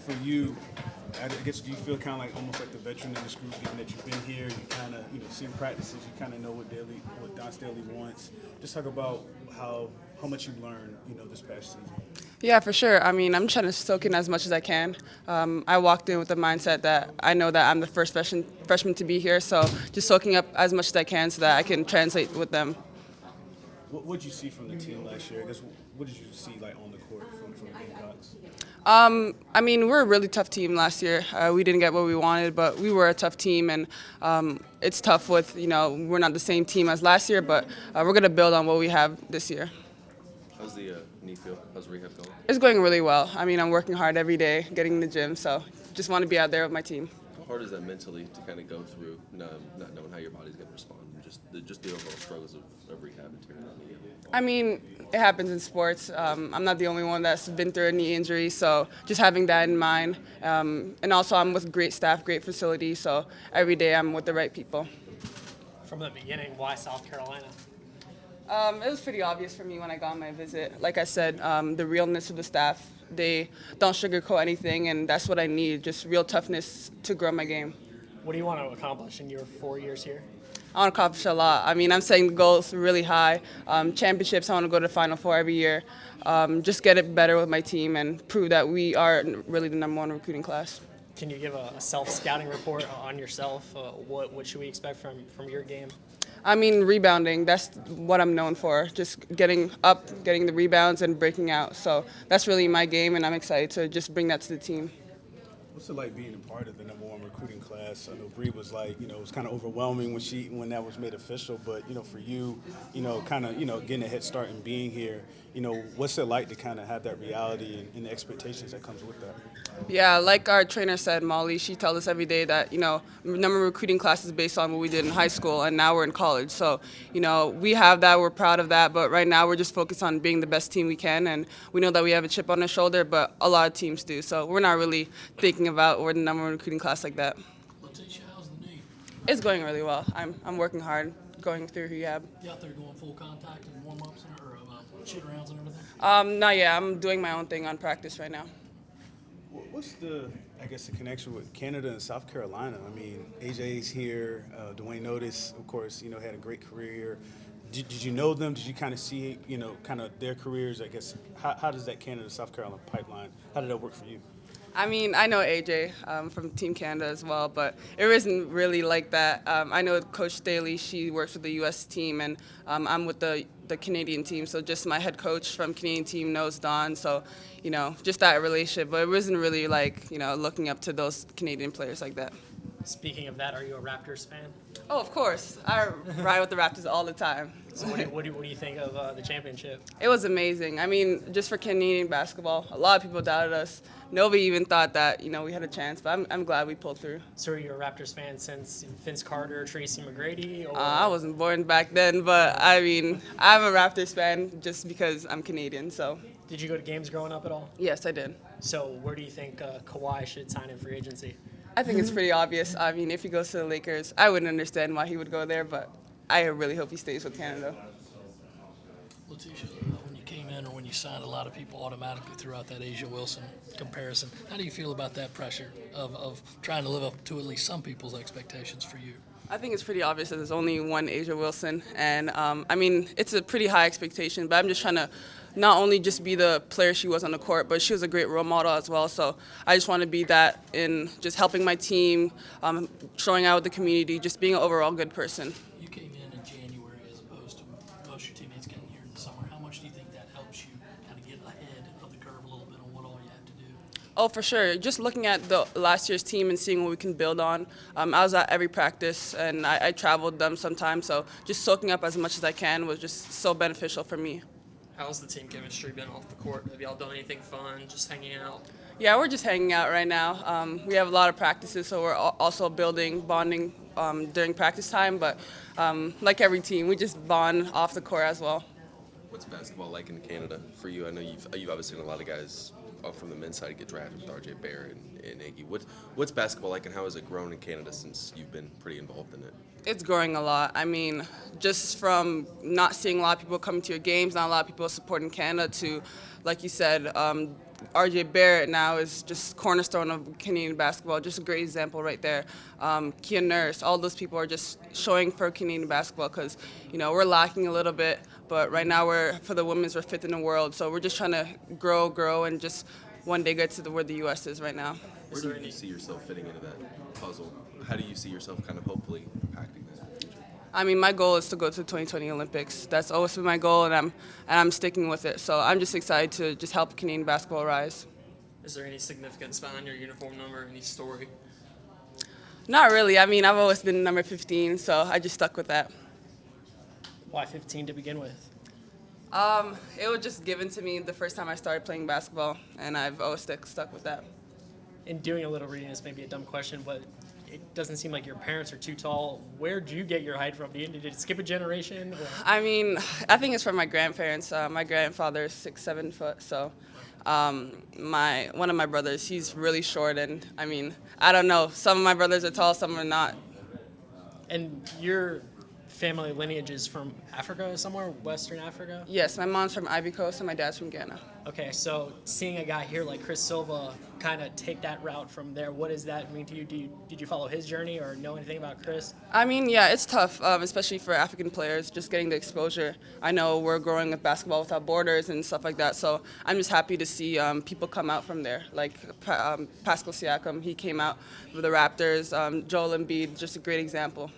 for you, I guess do you feel kind of like almost like the veteran in this group, given that you've been here, you kind of seen practices, you kind of know what Don Staley wants. Just talk about how much you learned this past season. Yeah, for sure. I mean, I'm trying to soak in as much as I can. I walked in with the mindset that I know that I'm the first freshman to be here, so just soaking up as much as I can so that I can translate with them. What did you see from the team last year? I guess what did you see like on the court from the Gamecocks? I mean, we're a really tough team last year. We didn't get what we wanted, but we were a tough team, and it's tough with, we're not the same team as last year, but we're going to build on what we have this year. How's the knee feel? How's rehab going? It's going really well. I mean, I'm working hard every day, getting in the gym, so just want to be out there with my team. How hard is that mentally to kind of go through, not knowing how your body's going to respond, and just the overall struggles of rehab and tearing that knee up? I mean, it happens in sports. I'm not the only one that's been through a knee injury, so just having that in mind. And also, I'm with great staff, great facility, so every day I'm with the right people. From the beginning, why South Carolina? It was pretty obvious for me when I got on my visit. Like I said, the realness of the staff. They don't sugarcoat anything, and that's what I need, just real toughness to grow my game. What do you want to accomplish in your 4 years here? I want to accomplish a lot. I mean, I'm setting the goals really high. Championships, I want to go to the Final Four every year. Just get it better with my team and prove that we are really the #1 recruiting class. Can you give a self-scouting report on yourself? What should we expect from your game? I mean, rebounding, that's what I'm known for, just getting up, getting the rebounds, and breaking out. So that's really my game, and I'm excited to just bring that to the team. What's it like being a part of the #1 recruiting class? I know Bree was like, it was kind of overwhelming when that was made official. But for you, kind of getting a head start and being here, what's it like to kind of have that reality and the expectations that comes with that? Yeah, like our trainer said, Molly, she tells us every day that, number recruiting class is based on what we did in high school, and now we're in college. So, we have that, we're proud of that, but right now we're just focused on being the best team we can, and we know that we have a chip on our shoulder, but a lot of teams do. So we're not really thinking about we're the #1 recruiting class like that. Laeticia, how's the knee? It's going really well. I'm working hard, going through rehab. You out there going full contact and warm-ups or shoot-arounds and everything? Not yet. I'm doing my own thing on practice right now. What's the connection with Canada and South Carolina? I mean, AJ's here. Dwayne Otis, of course, had a great career here. Did you know them? Did you kind of see, kind of their careers? I guess how does that Canada-South Carolina pipeline? How did that work for you? I mean, I know AJ from Team Canada as well, but it isn't really like that. I know Coach Staley, she works with the U.S. team, and I'm with the Canadian team, so just my head coach from Canadian team knows Don, so, just that relationship. But it wasn't really like, looking up to those Canadian players like that. Speaking of that, are you a Raptors fan? Oh, of course. I ride with the Raptors all the time. So what do you think of the championship? It was amazing. I mean, just for Canadian basketball, a lot of people doubted us. Nobody even thought that, we had a chance, but I'm glad we pulled through. So are you a Raptors fan since Vince Carter, Tracy McGrady? Or? I wasn't born back then, but I mean, I'm a Raptors fan just because I'm Canadian, so. Did you go to games growing up at all? Yes, I did. So where do you think Kawhi should sign in free agency? I think it's pretty obvious. I mean, if he goes to the Lakers, I wouldn't understand why he would go there, but I really hope he stays with Canada. Laeticia, when you came in or when you signed, a lot of people automatically threw out that Asia Wilson comparison. How do you feel about that pressure of trying to live up to at least some people's expectations for you? I think it's pretty obvious that there's only one Asia Wilson, and I mean, it's a pretty high expectation, but I'm just trying to not only just be the player she was on the court, but she was a great role model as well, so I just want to be that in just helping my team, showing out with the community, just being an overall good person. You came in January as opposed to most of your teammates getting here in the summer. How much do you think that helps you kind of get ahead of the curve a little bit on what all you have to do? Oh, for sure. Just looking at the last year's team and seeing what we can build on. I was at every practice, and I traveled them sometimes, so just soaking up as much as I can was just so beneficial for me. How's the team chemistry been off the court? Have y'all done anything fun, just hanging out? Yeah, we're just hanging out right now. We have a lot of practices, so we're also building, bonding during practice time, but like every team, we just bond off the court as well. What's basketball like in Canada for you? I know you've obviously seen a lot of guys from the men's side get drafted with RJ Barrett and Iggy. What's basketball like, and how has it grown in Canada since you've been pretty involved in it? It's growing a lot. I mean, just from not seeing a lot of people coming to your games, not a lot of people supporting Canada, to, like you said, RJ Barrett now is just cornerstone of Canadian basketball. Just a great example right there. Kia Nurse, all those people are just showing for Canadian basketball because, we're lacking a little bit. But right now, for the women's, we're fifth in the world. So we're just trying to grow, and just one day get to where the U.S. is right now. Where do you see yourself fitting into that puzzle? How do you see yourself kind of hopefully impacting that in the future? I mean, my goal is to go to the 2020 Olympics. That's always been my goal, and I'm sticking with it. So I'm just excited to just help Canadian basketball rise. Is there any significance behind your uniform number, any story? Not really. I mean, I've always been number 15, so I just stuck with that. Why 15 to begin with? It was just given to me the first time I started playing basketball, and I've always stuck with that. In doing a little reading, this may be a dumb question, but it doesn't seem like your parents are too tall. Where'd you get your height from? Did it skip a generation? Or? I mean, I think it's from my grandparents. My grandfather is 6'7" foot, so one of my brothers, he's really short, and I mean, I don't know. Some of my brothers are tall, some are not. And your family lineage is from Africa somewhere, Western Africa? Yes, my mom's from Ivory Coast and my dad's from Ghana. Okay, so seeing a guy here like Chris Silva kind of take that route from there, what does that mean to you? Did you follow his journey or know anything about Chris? I mean, yeah, it's tough, especially for African players, just getting the exposure. I know we're growing with Basketball Without Borders and stuff like that, so I'm just happy to see people come out from there. Like Pascal Siakam, he came out with the Raptors. Joel Embiid, just a great example.